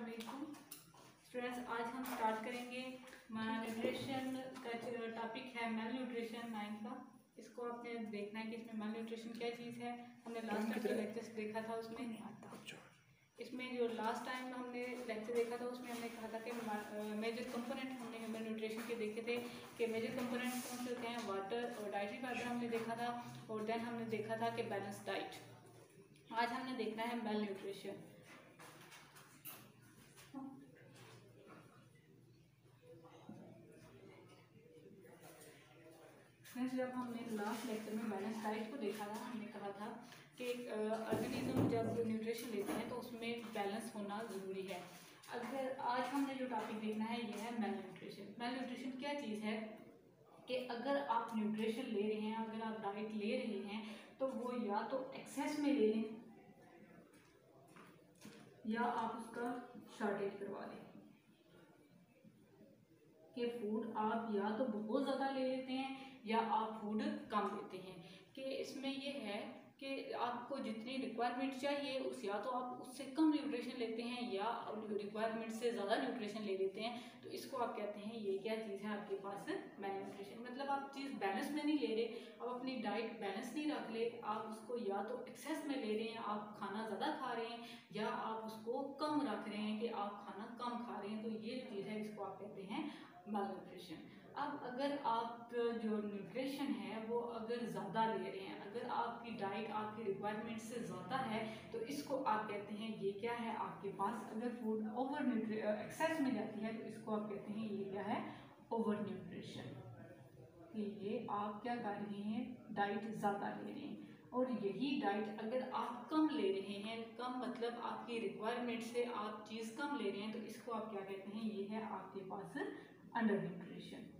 अस्सलाम स्टूडेंट्स, आज हम स्टार्ट करेंगे न्यूट्रिशन का टॉपिक है मेल न्यूट्रिशन 9 का। इसको आपने देखना है कि इसमें मेल न्यूट्रिशन क्या चीज़ है। हमने लास्ट टाइम जो लेक्चर्स देखा था उसमें इसमें जो लास्ट टाइम हमने लेक्चर देखा था उसमें हमने कहा था कि मेजर कंपोनेंट हमने ह्यूमन न्यूट्रिशन के देखे थे कि मेजर कंपोनेंट कौन से होते हैं। वाटर और डाइटरी फाइबर हमने देखा था और देन हमने देखा था कि बैलेंस डाइट। आज हमने देखना है मेल न्यूट्रिशन। जब हमने लास्ट लेक्चर में बैलेंस डाइट को देखा था, हमने कहा था कि ऑर्गेनिज्म जब न्यूट्रिशन लेते हैं तो उसमें बैलेंस होना ज़रूरी है। अगर आज हमने जो टॉपिक देखना है यह है मेल न्यूट्रिशन। मेल न्यूट्रिशन क्या चीज़ है कि अगर आप न्यूट्रिशन ले रहे हैं, अगर आप डाइट ले रहे हैं तो वो या तो एक्सेस में ले लें या आप उसका शॉर्टेज करवा लें कि फूड आप या तो बहुत ज़्यादा ले लेते हैं या आप फूड कम लेते हैं। कि इसमें ये है कि आपको जितनी रिक्वायरमेंट चाहिए उस या तो आप उससे कम न्यूट्रिशन लेते हैं या रिक्वायरमेंट से ज़्यादा न्यूट्रिशन ले लेते हैं। तो इसको आप कहते हैं ये क्या चीज़ है आपके पास मेल न्यूट्रिशन। मतलब आप चीज़ बैलेंस में नहीं ले रहे, आप अपनी डाइट बैलेंस नहीं रख ले, आप उसको या तो एक्सेस में ले रहे हैं, आप खाना ज़्यादा खा रहे हैं, या आप उसको कम रख रहे हैं कि आप खाना कम खा रहे हैं। तो ये चीज़ है, इसको आप कहते हैं मेल न्यूट्रिशन। अब अगर आप जो न्यूट्रिशन है वो अगर ज़्यादा ले रहे हैं, अगर आपकी डाइट आपकी रिक्वायरमेंट से ज़्यादा है तो इसको आप कहते हैं ये क्या है आपके पास। अगर फूड ओवर एक्सेस में जाती है तो इसको आप कहते हैं ये क्या है, ओवर न्यूट्रिशन। कि ये आप क्या कर रहे हैं, डाइट ज़्यादा ले रहे हैं। और यही डाइट अगर आप कम ले रहे हैं, कम मतलब आपकी रिक्वायरमेंट से आप चीज़ कम ले रहे हैं, तो इसको आप क्या कहते हैं, ये है आपके पास अंडर न्यूट्रिशन।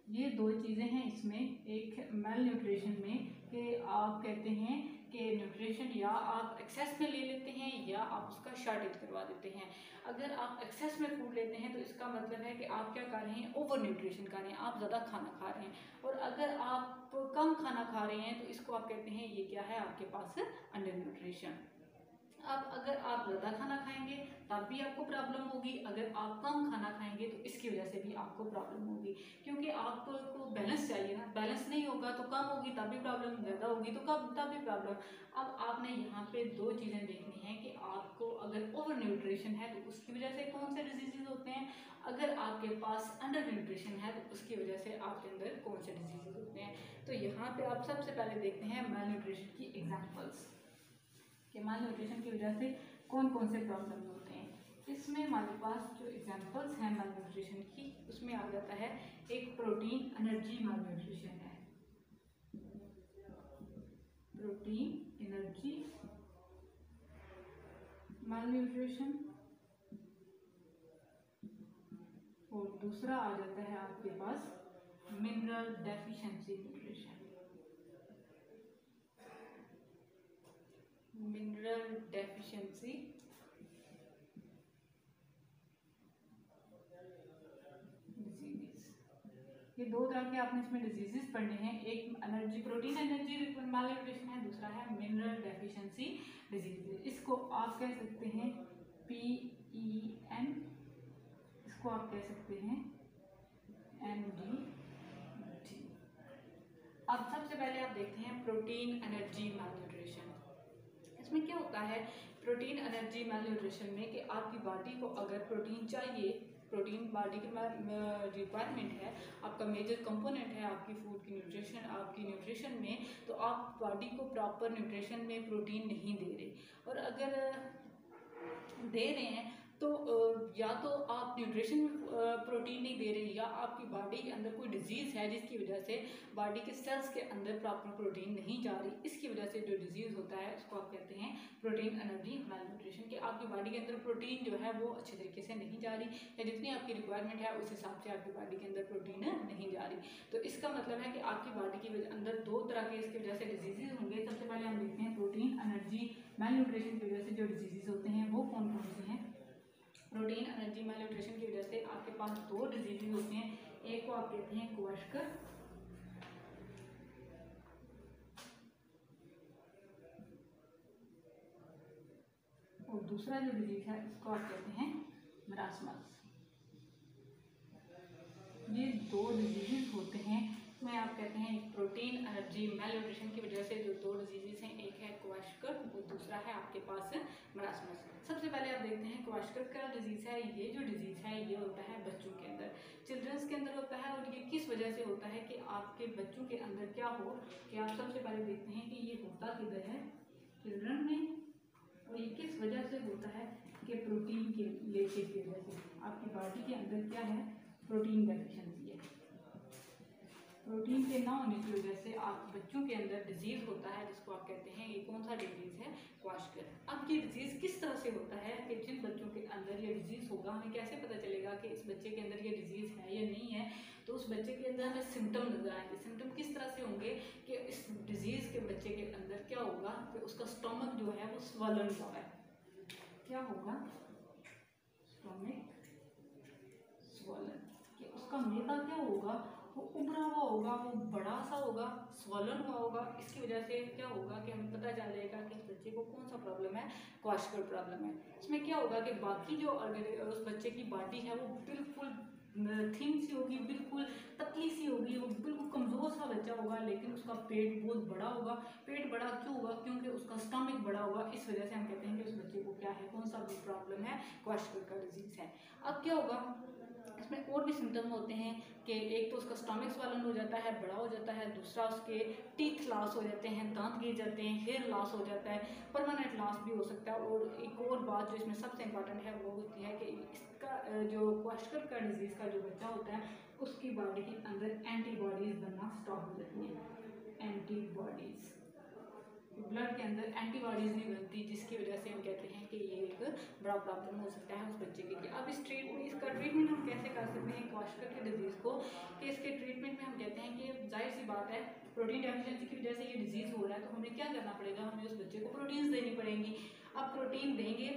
ये दो चीज़ें हैं इसमें, एक मेल न्यूट्रिशन में कि आप कहते हैं कि न्यूट्रिशन या आप एक्सेस में ले लेते हैं या आप उसका शॉर्टेज करवा देते हैं। अगर आप एक्सेस में फूड लेते हैं तो इसका मतलब है कि आप क्या कर रहे हैं, ओवर न्यूट्रिशन कर रहे हैं, आप ज़्यादा खाना खा रहे हैं। और अगर आप कम खाना खा रहे हैं तो इसको आप कहते हैं ये क्या है आपके पास अंडर न्यूट्रिशन। अब अगर आप ज़्यादा खाना खाएंगे तब भी आपको प्रॉब्लम होगी, अगर आप कम खाना खाएंगे तो इसकी वजह से भी आपको प्रॉब्लम होगी, क्योंकि आपको बैलेंस चाहिए ना। बैलेंस नहीं होगा तो कम होगी तब भी प्रॉब्लम, ज़्यादा होगी तो कम तब भी प्रॉब्लम। अब आपने यहाँ पे दो चीज़ें देखनी है कि आपको अगर ओवर न्यूट्रिशन है तो उसकी वजह से कौन से डिजीज़ होते हैं, अगर आपके पास अंडर न्यूट्रिशन है तो उसकी वजह से आपके अंदर कौन से डिजीज़ होते हैं। तो यहाँ पे आप सबसे पहले देखते हैं मेल न्यूट्रिशन की एग्जाम्पल्स कि मेल न्यूट्रिशन की वजह से कौन कौन से प्रॉब्लम होते हैं। इसमें हमारे पास जो एग्जांपल्स हैं मेल न्यूट्रिशन की, उसमें आ जाता है एक प्रोटीन एनर्जी मेल न्यूट्रिशन है, प्रोटीन एनर्जी मेल न्यूट्रिशन। और दूसरा आ जाता है आपके पास mineral deficiency nutrition, mineral deficiency disease. ये दो तरह के आपने इसमें डिजीजेस पढ़ने हैं, एक energy protein energy malnutrition है, दूसरा है मिनरल डेफिशिएंसी डिजीज। इसको आप कह सकते हैं PEN, इसको आप कह सकते हैं NDT। अब सबसे पहले आप देखते हैं प्रोटीन एनर्जी मेल न्यूट्रिशन। इसमें क्या होता है प्रोटीन एनर्जी मेल न्यूट्रिशन में कि आपकी बॉडी को अगर प्रोटीन चाहिए, प्रोटीन बॉडी की रिक्वायरमेंट है, आपका मेजर कंपोनेंट है आपकी फूड की न्यूट्रिशन, आपकी न्यूट्रिशन में, तो आप बॉडी को प्रॉपर न्यूट्रिशन में प्रोटीन नहीं दे रहे। और अगर दे रहे हैं तो या तो आप न्यूट्रिशन में प्रोटीन नहीं दे रहे, या आपकी बॉडी के अंदर कोई डिजीज़ है जिसकी वजह से बॉडी के सेल्स के अंदर प्रॉपर प्रोटीन नहीं जा रही। इसकी वजह से जो डिजीज़ होता है उसको आप कहते हैं प्रोटीन एनर्जी मेल न्यूट्रिशन। कि आपकी बॉडी के अंदर प्रोटीन जो है वो अच्छे तरीके से नहीं जा रही, या जितनी आपकी रिक्वायरमेंट है उस हिसाब से आपकी बॉडी के अंदर प्रोटीन नहीं जा रही। तो इसका मतलब है कि आपकी बॉडी के अंदर दो तरह के इसकी वजह से डिजीज़ होंगे। सबसे पहले हम देखते हैं प्रोटीन एनर्जी मेल न्यूट्रिशन की वजह से जो डिजीज़ होते हैं वो कौन कौन से हैं। प्रोटीन एनर्जी मेल न्यूट्रिशन की वजह से आपके पास दो डिजीजेज होते हैं, एक को आप कहते हैं क्वाशकर, और दूसरा जो डिजीज़ है इसको आप कहते हैं मरासमस। ये दो डिजीज़ होते हैं में आप कहते हैं प्रोटीन एनर्जी मेल न्यूट्रिशन की वजह से जो दो डिजीज़ हैं, एक है क्वाशकर और दूसरा है आपके पास मरासमस। सबसे पहले आप देखते हैं क्वाशकर का डिजीज़ है। ये जो डिजीज़ है ये होता है बच्चों के अंदर, चिल्ड्रंस के अंदर होता है। और ये किस वजह से होता है कि आपके बच्चों के अंदर क्या हो कि आप सबसे पहले देखते हैं कि ये होता किधर है, चिल्ड्रन में। और ये किस वजह से होता है कि प्रोटीन के लेके की वजह से आपकी बॉडी के अंदर क्या है, प्रोटीन डेफिशिएंसी है। प्रोटीन के ना होने की वजह से आप बच्चों के अंदर डिजीज़ होता है जिसको आप कहते हैं, ये कौन सा डिजीज़ है, क्वाशकर। अब ये डिजीज़ किस तरह से होता है कि जिन बच्चों के अंदर ये डिजीज़ होगा, हमें कैसे पता चलेगा कि इस बच्चे के अंदर ये डिजीज़ है या नहीं है। तो उस बच्चे के अंदर हमें सिम्टम नजर आएंगे। सिम्टम किस तरह से होंगे कि इस डिजीज़ के बच्चे के अंदर क्या होगा कि उसका स्टमक जो है वो स्वलन हुआ है। क्या होगा, स्टमक स्वलन, कि उसका मैदा क्या होगा, वो उभरा हुआ होगा, वो बड़ा सा होगा, स्वलन हुआ होगा। इसकी वजह से क्या होगा कि हमें पता चल जाएगा कि इस बच्चे को कौन सा प्रॉब्लम है, क्वाशकर प्रॉब्लम है। इसमें क्या होगा कि बाकी जो उस बच्चे की बॉडी है वो बिल्कुल थिन सी होगी, बिल्कुल पतली सी होगी, वो बिल्कुल कमज़ोर सा बच्चा होगा, लेकिन उसका पेट बहुत बड़ा होगा। पेट बड़ा क्यों होगा, क्योंकि उसका स्टमक बड़ा होगा। इस वजह से हम कहते हैं कि उस बच्चे को क्या है, कौन सा प्रॉब्लम है, क्वाशकर का डिजीज़ है। अब क्या होगा, इसमें और भी सिम्टम होते हैं कि एक तो उसका स्टमक स्वलन हो जाता है, बड़ा हो जाता है। दूसरा उसके टीथ लॉस हो जाते हैं, दांत गिर जाते हैं, हेयर लॉस हो जाता है, परमानेंट लॉस भी हो सकता है। और एक और बात जो इसमें सबसे इम्पॉर्टेंट है वो होती है कि इसका जो क्वाशकर का डिजीज़ का जो बच्चा होता है उसकी बॉडी के अंदर एंटीबॉडीज़ बनना स्टॉप हो जाती हैं। एंटीबॉडीज़, ब्लड के अंदर एंटीबॉडीज़ नहीं बनती, जिसकी वजह से हम कहते हैं कि ये एक बड़ा प्रॉब्लम हो सकता है उस बच्चे के लिए। अब इसका ट्रीटमेंट हम कैसे कर सकते हैं क्वाशकर के डिजीज़ को, कि इसके ट्रीटमेंट में हम कहते हैं कि जाहिर सी बात है प्रोटीन डेफिशिएंसी की वजह से ये डिजीज़ हो रहा है, तो हमें क्या करना पड़ेगा, हमें उस बच्चे को प्रोटीन्स देनी पड़ेंगी। अब प्रोटीन देंगे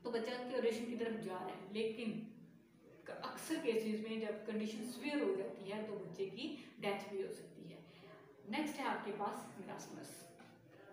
तो बच्चा क्यूरेशन की तरफ जा रहा है, लेकिन अक्सर केसेस में जब कंडीशन सीवियर हो जाती है तो बच्चे की डेथ भी हो सकती है। नेक्स्ट है आपके पास मरासमस।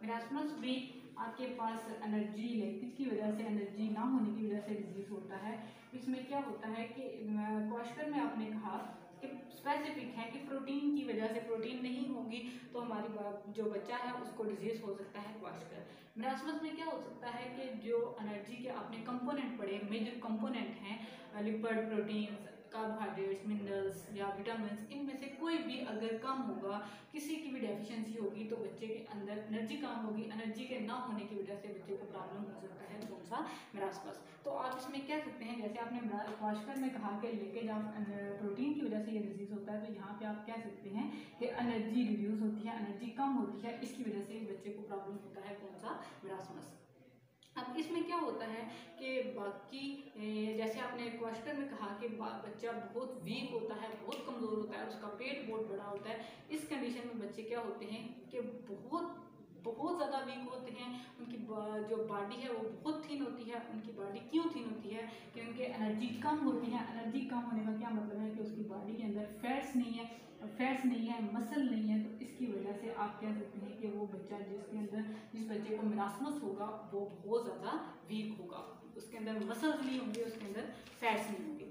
मरासमस भी आपके पास एनर्जी लेकिन की वजह से, एनर्जी ना होने की वजह से डिजीज़ होता है। इसमें क्या होता है कि क्वाशकर में आपने कहा कि स्पेसिफिक है कि प्रोटीन की वजह से, प्रोटीन नहीं होगी तो हमारी जो बच्चा है उसको डिजीज़ हो सकता है क्वाशकर। मरासमस में क्या हो सकता है कि जो एनर्जी के आपने कंपोनेंट पढ़े, मेजर कंपोनेंट हैं लिपिड, प्रोटीन्स, कार्बोहाइड्रेट्स, मिनरल्स या विटामिन, इनमें से कोई भी अगर कम होगा, किसी की भी डेफिशिएंसी होगी तो बच्चे के अंदर एनर्जी कम होगी। एनर्जी के ना होने की वजह से बच्चे को प्रॉब्लम हो सकता है कौन सा, मरासमस। तो आप इसमें कह सकते हैं, जैसे आपने क्वाशकर में कहा कि लीकेज ऑफ प्रोटीन की वजह से ये डिजीज़ होता है, तो यहाँ पे आप कह सकते हैं कि एनर्जी रिड्यूस होती है, एनर्जी कम होती है, इसकी वजह से बच्चे को प्रॉब्लम होता है कौन सा, मरासमस। अब इसमें क्या होता है कि बाकी जैसे आपने क्वाशकर में कहा कि बच्चा बहुत वीक होता है, बहुत कमज़ोर होता है, उसका पेट बहुत बड़ा होता है। इस कंडीशन में बच्चे क्या होते हैं कि बहुत ज़्यादा वीक होते हैं, उनकी जो बॉडी है वो बहुत थिन होती है। उनकी बॉडी क्यों थिन होती है, क्योंकि एनर्जी कम होती है। एनर्जी कम होने का क्या मतलब है कि उसकी बॉडी के अंदर फैट्स नहीं है, मसल नहीं है। तो इसकी वजह से आप कह सकते हैं कि वो बच्चा जिस बच्चे को मरासमस होगा वो बहुत ज़्यादा वीक होगा, उसके अंदर मसल्स नहीं होंगे, उसके अंदर फैट्स नहीं होंगे।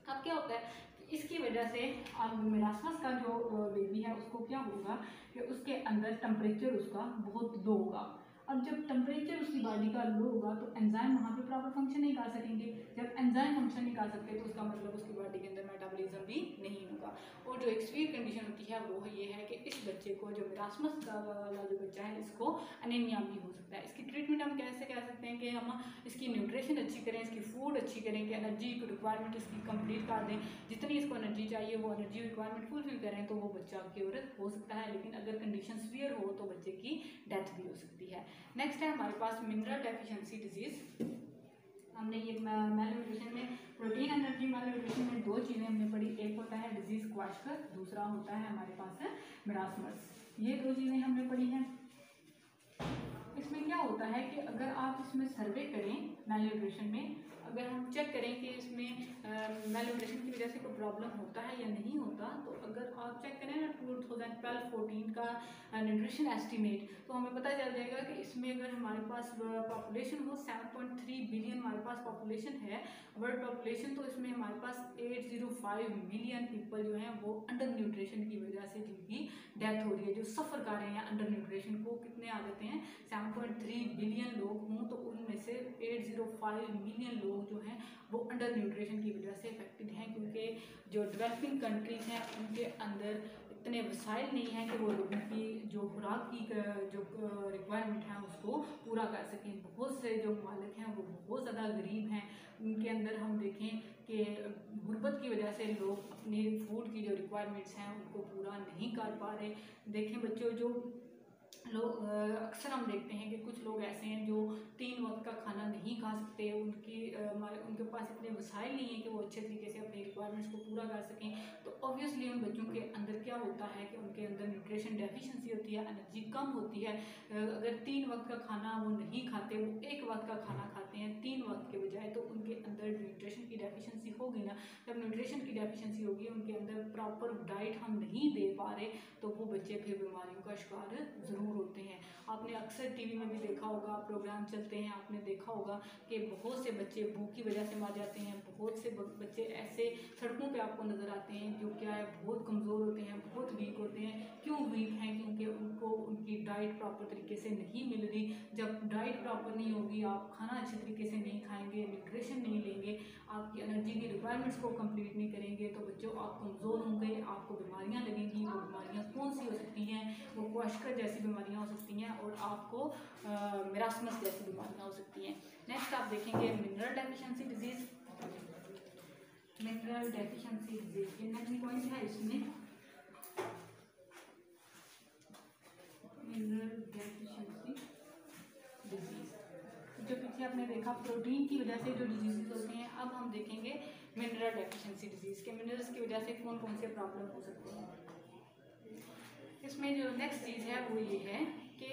अब क्या होता है, इसकी वजह से अब मरासमस का जो बेबी है उसको क्या होगा कि उसके अंदर टेम्परेचर उसका बहुत लो होगा। अब जब टेम्परेचर उसकी बॉडी का लो होगा तो एंजाइम वहाँ पे प्रॉपर फंक्शन नहीं कर सकेंगे। जब एंजाइम फंक्शन नहीं कर सकते तो उसका मतलब उसकी बॉडी के अंदर मेटाबॉलिज्म भी नहीं होगा। और जो एक सीवियर कंडीशन होती है वो ये है कि इस बच्चे को, जो मरासमस का वाला जो बच्चा है, इसको अनीमिया भी हो सकता है। इसकी ट्रीटमेंट हम कैसे कह सकते हैं कि हम इसकी न्यूट्रिशन अच्छी करें, इसकी फूड अच्छी करें, कि एनर्जी की रिक्वायरमेंट इसकी कंप्लीट कर दें, जितनी इसको एनर्जी चाहिए वो एनर्जी रिक्वायरमेंट फुलफिल करें तो वो बच्चा क्योर हो सकता है। लेकिन अगर कंडीशन सीवियर हो तो बच्चे की डेथ भी हो सकती है। नेक्स्ट है हमारे पास मिनरल डेफिशिएंसी डिजीज़। हमने ये मेल न्यूट्रिशन में, प्रोटीन एनर्जी मेल न्यूट्रिशन में दो चीज़ें हमने पढ़ी, एक होता है डिजीज़ क्वाशकर, दूसरा होता है हमारे पास मरासमस। ये दो चीज़ें हमने पढ़ी हैं। इसमें क्या होता है कि अगर आप इसमें सर्वे करें मेल न्यूट्रिशन में, अगर हम चेक करें कि इसमें मेल न्यूट्रिशन की वजह से कोई प्रॉब्लम होता है या नहीं होता, तो अगर आप चेक करें ना 2012-14 का न्यूट्रिशन एस्टीमेट, तो हमें पता चल जाएगा कि इसमें अगर हमारे पास पॉपुलेशन हो 7.3 बिलियन हमारे पास पॉपुलेशन है वर्ल्ड पॉपुलेशन, तो इसमें हमारे पास 805 मिलियन पीपल जो हैं वो अंडर न्यूट्रिशन की वजह से जिनकी डेथ हो रही है, जो सफ़र कर रहे हैं अंडर न्यूट्रिशन। को कितने आ जाते हैं 7.3 बिलियन लोग हों, तो उनमें से 805 मिलियन लोग जो हैं वो अंडर न्यूट्रिशन की वजह से इफेक्टेड हैं, क्योंकि जो डेवलपिंग कंट्रीज़ हैं उनके अंदर इतने वसाइल नहीं हैं कि वो लोगों की जो खुराक की जो रिक्वायरमेंट है उसको पूरा कर सकें। बहुत से जो मालिक हैं वो बहुत ज़्यादा गरीब हैं, उनके अंदर हम देखें कि गुर्बत की वजह से लोग अपनी फूड की जो रिक्वायरमेंट्स हैं उनको पूरा नहीं कर पा रहे। देखें बच्चों, जो लोग अक्सर हम देखते हैं कि कुछ लोग ऐसे हैं जो 3 वक्त का खाना नहीं खा सकते, उनके पास इतने वसाइल नहीं है कि वो अच्छे तरीके से अपनी रिक्वायरमेंट्स को पूरा कर सकें। तो ऑब्वियसली उन बच्चों के अंदर क्या होता है कि उनके अंदर न्यूट्रिशन डेफिशिएंसी होती है, एनर्जी कम होती है। अगर 3 वक्त का खाना वो नहीं खाते, वो 1 वक्त का खाना खाते हैं 3 वक्त के बजाय, तो उनके अंदर न्यूट्रिशन की डेफिशिएंसी होगी ना। जब न्यूट्रिशन की डेफिशिएंसी होगी, उनके अंदर प्रॉपर डाइट हम नहीं दे पा रहे, तो वो बच्चे फिर बीमारियों का शिकार ज़रूर होते हैं। आपने अक्सर टीवी में भी देखा होगा, प्रोग्राम चलते हैं, आपने देखा होगा कि बहुत से बच्चे भूख की वजह से मर जाते हैं। बहुत से बच्चे ऐसे सड़कों पे आपको नज़र आते हैं जो क्या है बहुत कमज़ोर होते हैं, बहुत वीक होते हैं। क्यों वीक हैं? क्योंकि उनको उनकी डाइट प्रॉपर तरीके से नहीं मिल रही। जब डाइट प्रॉपर नहीं होगी, आप खाना अच्छे तरीके से नहीं खाएंगे, न्यूट्रिशन नहीं लेंगे, आपकी एनर्जी की रिक्वायरमेंट्स को कंप्लीट नहीं करेंगे, तो बच्चों आप कमज़ोर होंगे, आपको बीमारियाँ लगेंगी। वो बीमारियाँ कौन सी हो सकती हैं? वो क्वाशकर जैसी बीमारियाँ हो सकती हैं और आपको मेरास्मस जैसी बीमारियाँ हो सकती हैं। नेक्स्ट आप देखेंगे mineral deficiency disease. Mineral deficiency disease के नेक्स्ट पॉइंट है इसमें मिनरल डेफिशिएंसी डिजीज़। जो पीछे आपने देखा प्रोटीन की वजह से जो डिजीज़ होते हैं, अब हम देखेंगे मिनरल डेफिशिएंसी डिजीज़ के मिनरल्स की वजह से कौन कौन से प्रॉब्लम हो सकते हैं। इसमें जो नेक्स्ट चीज़ है वो ये है कि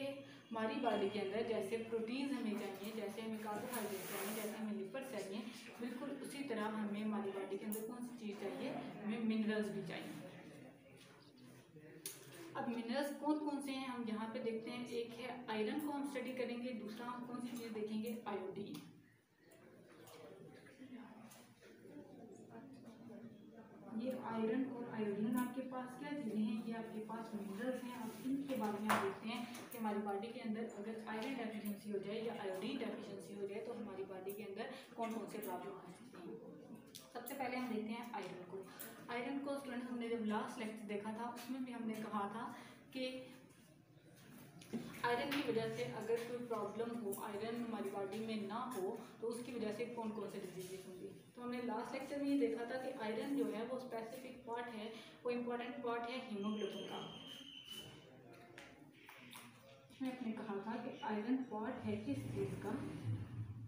हमारी बॉडी के अंदर जैसे प्रोटीन्स हमें चाहिए, जैसे हमें कार्बोहाइड्रेट चाहिए, जैसे हमें लिपिड चाहिए, बिल्कुल उसी तरह हमें हमारी बॉडी के अंदर कौन सी चीज़ चाहिए, हमें मिनरल्स भी चाहिए। अब मिनरल्स कौन कौन से हैं हम यहाँ पे देखते हैं। एक है आयरन को हम स्टडी करेंगे, दूसरा हम कौन सी चीज़ देखेंगे, आयोडीन। ये आयरन और आयोडीन आपके पास क्या चीज़ें हैं, ये आपके पास मिनरल्स हैं। अब इनके बारे में हम देखते हैं कि हमारी बॉडी के अंदर अगर आयरन डेफिशिएंसी हो जाए या आयोडीन डेफिशिएंसी हो जाए तो हमारी बॉडी के अंदर कौन कौन से प्रॉब्लम हो सकती हैं। सबसे पहले हम देखते हैं आयरन को। आयरन को स्टूडेंट हमने जब लास्ट लेक्चर देखा था उसमें भी हमने कहा था कि आयरन की वजह से अगर कोई प्रॉब्लम हो, आयरन हमारी बॉडी में ना हो, तो उसकी वजह से कौन कौन से डिजीजेस होंगी। तो हमने लास्ट लेक्चर में ये देखा था कि आयरन जो है वो स्पेसिफिक पार्ट है, वो इम्पोर्टेंट पार्ट है हीमोग्लोबिन का। इसमें आपने कहा था कि आयरन पार्ट है किस चीज़ का,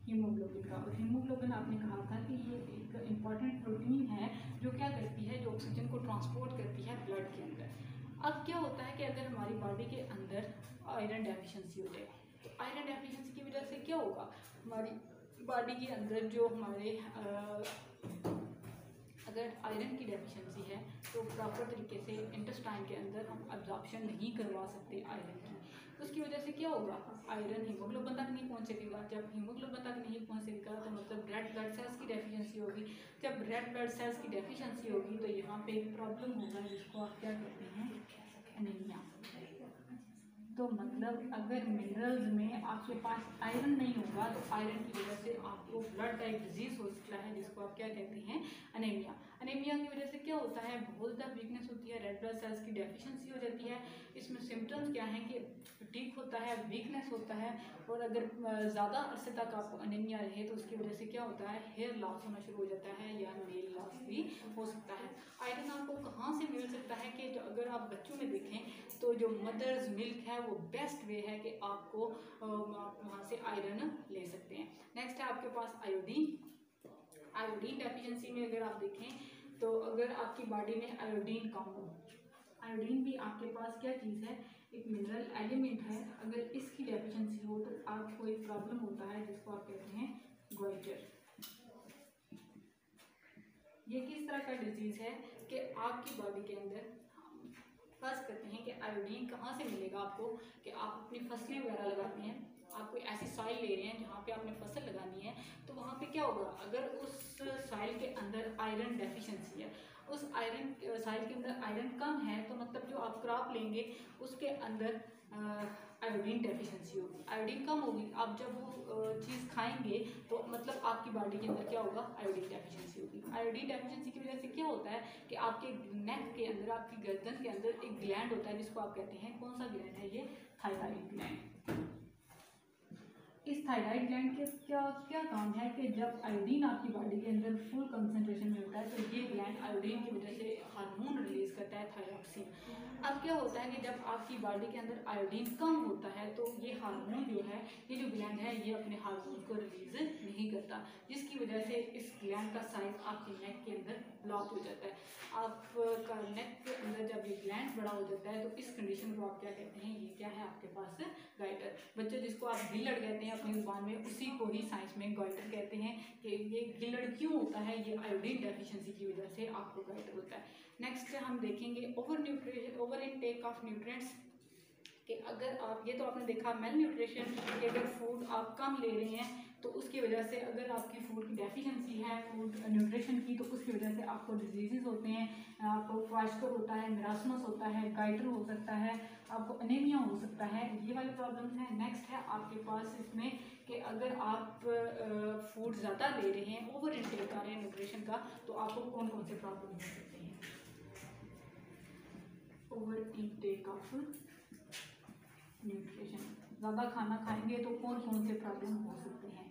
हीमोग्लोबिन का। और हीमोग्लोबिन आपने कहा था कि ये एक इम्पॉर्टेंट प्रोटीन है जो क्या करती है, जो ऑक्सीजन को ट्रांसपोर्ट करती है ब्लड के अंदर। अब क्या होता है कि अगर हमारी बॉडी के अंदर आयरन डेफिशिएंसी हो जाए, तो आयरन डेफिशिएंसी की वजह से क्या होगा, हमारी बॉडी के अंदर जो हमारे अगर आयरन की डेफिशिएंसी है तो प्रॉपर तरीके से इंटेस्टाइन के अंदर हम एब्जॉर्प्शन नहीं करवा सकते आयरन की। तो उसकी वजह से क्या होगा, आयरन हीमोग्लोबिन तक नहीं पहुंचेगा। जब हीमोग्लोबिन तक नहीं पहुंचेगा तो मतलब रेड ब्लड सेल्स की डेफिशिएंसी होगी। जब रेड ब्लड सेल्स की डेफिशिएंसी होगी तो यहाँ पे एक प्रॉब्लम होगा जिसको आप क्या कहते हैं, एनीमिया। तो मतलब अगर मिनरल्स में आपके पास आयरन नहीं होगा तो आयरन की वजह से आपको ब्लड का एक डिजीज़ हो सकता है जिसको आप क्या कहते हैं, एनीमिया। एनीमिया की वजह से क्या होता है, बहुत ज़्यादा वीकनेस होती है, रेड ब्लड सेल्स की डेफिशिएंसी हो जाती है। इसमें सिम्टम्स क्या हैं कि फटीग होता है, वीकनेस होता है, और अगर ज़्यादा अरसे तक आपको एनीमिया रहे तो उसकी वजह से क्या होता है, हेयर लॉस होना शुरू हो जाता है या नेल लॉस भी हो सकता है। आयरन आपको कहाँ से मिल सकता है कि जो अगर आप बच्चों में देखें तो जो मदर्स मिल्क है वो बेस्ट वे है कि आपको आप वहाँ से आयरन ले सकते हैं। नेक्स्ट है आपके पास आयोडीन। आयोडीन डेफिशिएंसी में अगर आप देखें तो अगर आपकी बॉडी में आयोडीन कम हो, आयोडीन भी आपके पास क्या चीज़ है, एक मिनरल एलिमेंट है, अगर इसकी डेफिशिएंसी हो तो आपको एक प्रॉब्लम होता है जिसको आप कहते हैं गॉइटर। ये किस तरह का डिजीज़ है कि आपकी बॉडी के अंदर फर्ज करते हैं कि आयोडीन कहाँ से मिलेगा आपको, कि आप अपनी फसलें वगैरह लगाते हैं, आप कोई ऐसी सॉइल ले रहे हैं जहाँ पे आपने फसल लगानी है, तो वहाँ पे क्या होगा, अगर उस सॉइल के अंदर आयरन डेफिशिएंसी है, उस आयरन सॉइल के अंदर आयरन कम है, तो मतलब जो आप क्रॉप लेंगे उसके अंदर आयोडीन डेफिशिएंसी होगी, आयोडीन कम होगी। आप जब वो चीज़ खाएंगे तो मतलब आपकी बॉडी के अंदर क्या होगा, आयोडीन डेफिशिएंसी होगी। आयोडीन डेफिशिएंसी की वजह से क्या होता है कि आपके नेक के अंदर, आपकी गर्दन के अंदर एक ग्लैंड होता है जिसको आप कहते हैं, कौन सा ग्लैंड है ये, थायराइड ग्लैंड। इस थायराइड ग्लैंड के क्या क्या काम है कि जब आयोडीन आपकी बॉडी के अंदर फुल कंसंट्रेशन में होता है तो ये ग्लैंड आयोडीन की वजह से हार्मोन रिलीज करता है, थायरॉक्सिन। अब क्या होता है कि जब आपकी बॉडी के अंदर आयोडीन कम होता है तो ये हार्मोन जो है, ये जो ग्लैंड है, ये अपने हार्मोन को रिलीज नहीं करता, जिसकी वजह से इस ग्लैंड का साइज आपके नेक के अंदर ब्लॉक हो जाता है। आपका नेक के अंदर जब ये ग्लैंड बड़ा हो जाता है तो इस कंडीशन को आप क्या कहते हैं, ये क्या है आपके पास, गाइटर। बच्चों जिसको आप गिलड़ कहते हैं अपनी जुबान में, उसी को ही साइंस में गाइटर कहते हैं। कि ये गिलड़ क्यों होता है, ये आयोडीन डेफिशिएंसी की वजह से आपको गाइटर होता है। नेक्स्ट हम देखेंगे ओवर इनटेक ऑफ न्यूट्रिएंट्स, कि अगर आप, ये तो आपने देखा मेल न्यूट्रिशन, कि अगर फूड आप कम ले रहे हैं तो उसकी वजह से, अगर आपकी फूड की डेफिशिएंसी है फूड न्यूट्रिशन की, तो उसकी वजह से आपको डिजीजेस होते हैं, आपको क्वाशकर होता है, मिरासमस होता है, गाइटर हो सकता है, आपको अनेमिया हो सकता है, ये वाली प्रॉब्लम्स हैं। नेक्स्ट है आपके पास इसमें कि अगर आप फूड ज़्यादा ले रहे हैं, ओवर इनटेक कर रहे हैं न्यूट्रिशन का, तो आपको कौन कौन से प्रॉब्लम हो सकते हैं। ओवर इनटेक ऑफ न्यूट्रिशन, ज़्यादा खाना खाएंगे तो कौन कौन से प्रॉब्लम हो सकते हैं।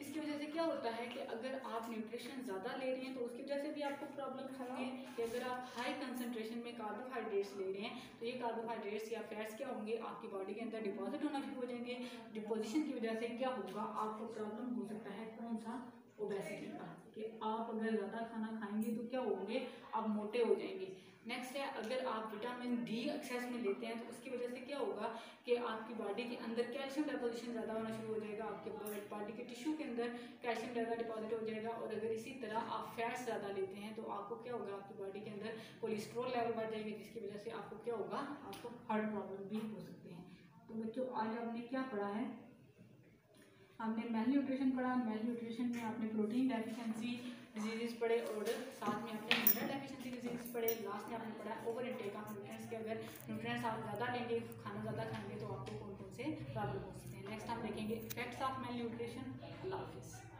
इसकी वजह से क्या होता है कि अगर आप न्यूट्रिशन ज़्यादा ले रहे हैं तो उसकी वजह से भी आपको प्रॉब्लम होंगे, कि अगर आप हाई कंसंट्रेशन में कार्बोहाइड्रेट्स ले रहे हैं तो ये कार्बोहाइड्रेट्स या फैट्स क्या होंगे, आपकी बॉडी के अंदर डिपॉजिट होना शुरू हो जाएंगे। डिपोजिशन की वजह से क्या होगा, आपको प्रॉब्लम हो सकता है कौन सा, ओबेसिटी का, कि आप अगर ज़्यादा खाना खाएंगे तो क्या होंगे, आप मोटे हो जाएंगे। नेक्स्ट है, अगर आप विटामिन डी एक्सेस में लेते हैं तो उसकी वजह से क्या होगा कि आपकी बॉडी के अंदर कैल्शियम डिपोजिशन ज़्यादा होना शुरू हो जाएगा, आपके बॉडी के टिश्यू के अंदर कैल्शियम ज़्यादा डिपॉजिट हो जाएगा। और अगर इसी तरह आप फैट्स ज़्यादा लेते हैं तो आपको क्या होगा, आपकी बॉडी के अंदर कोलेस्ट्रॉल लेवल बढ़ जाएंगे, जिसकी वजह से आपको क्या होगा, आपको हार्ट प्रॉब्लम भी हो सकते हैं। तो बच्चों आज आपने क्या पढ़ा है, हमने मेल न्यूट्रिशन पढ़ा, मेल न्यूट्रिशन में आपने प्रोटीन डेफिशिएंसी डिजीज़ पढ़े और साथ में आपने मिनरल डेफिशिएंसी डिजीज़ पढ़े। लास्ट में आपने पढ़ा ओवर इनटेक ऑफ न्यूट्रिएंट्स, के अगर न्यूट्रिएंट्स आप ज़्यादा लेंगे, खाना ज़्यादा खाएंगे तो आपको कौन कौन से प्रॉब्लम हो सकते हैं। नेक्स्ट हम देखेंगे इफेक्ट्स ऑफ मेल न्यूट्रिशन। अल्लाह हाफिज़।